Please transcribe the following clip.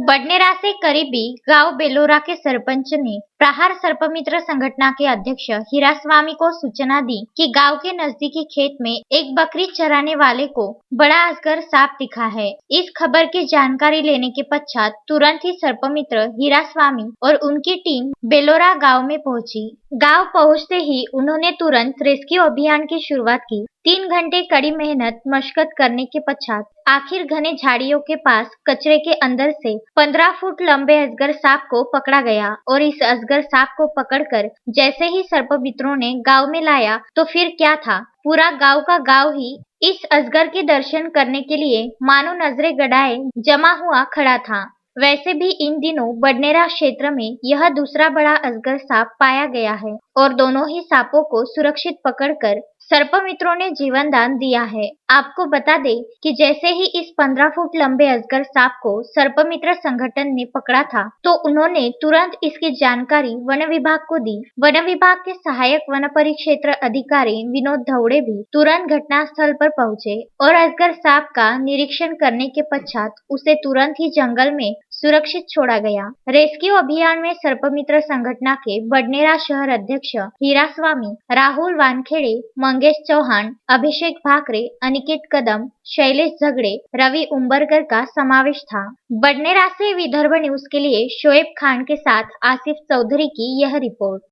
बडनेरा से करीबी गांव बेलोरा के सरपंच ने प्रहार सर्पमित्र संगठन के अध्यक्ष हीरास्वामी को सूचना दी कि गांव के नजदीकी खेत में एक बकरी चराने वाले को बड़ा अजगर सांप दिखा है। इस खबर की जानकारी लेने के पश्चात तुरंत ही सर्पमित्र हीरास्वामी और उनकी टीम बेलोरा गांव में पहुंची। गांव पहुंचते ही उन्होंने तुरंत रेस्क्यू अभियान की शुरुआत की। 3 घंटे कड़ी मेहनत मशक्कत करने के पश्चात आखिर घने झाड़ियों के पास कचरे के अंदर से 15 फुट लंबे अजगर सांप को पकड़ा गया और इस अजगर सांप को पकड़कर जैसे ही सर्पमित्रों ने गांव में लाया तो फिर क्या था, पूरा गांव का गांव ही इस अजगर के दर्शन करने के लिए मानो नजरे गड़ाए जमा हुआ खड़ा था। वैसे भी इन दिनों बडनेरा क्षेत्र में यह दूसरा बड़ा अजगर सांप पाया गया है और दोनों ही सांपों को सुरक्षित पकड़कर सर्पमित्रों ने जीवन दान दिया है। आपको बता दें कि जैसे ही इस 15 फुट लंबे अजगर सांप को सर्पमित्र संगठन ने पकड़ा था तो उन्होंने तुरंत इसकी जानकारी वन विभाग को दी। वन विभाग के सहायक वन परिक्षेत्र अधिकारी विनोद धौड़े भी तुरंत घटना स्थल पर पहुंचे और अजगर सांप का निरीक्षण करने के पश्चात उसे तुरंत ही जंगल में सुरक्षित छोड़ा गया। रेस्क्यू अभियान में सर्पमित्र संगठन के बडनेरा शहर अध्यक्ष हीरास्वामी, राहुल वानखेड़े, मंगेश चौहान, अभिषेक भाकरे, अनिकेत कदम, शैलेश झगड़े, रवि उम्बरकर का समावेश था। बडनेरा से विदर्भ न्यूज के लिए शोएब खान के साथ आसिफ चौधरी की यह रिपोर्ट।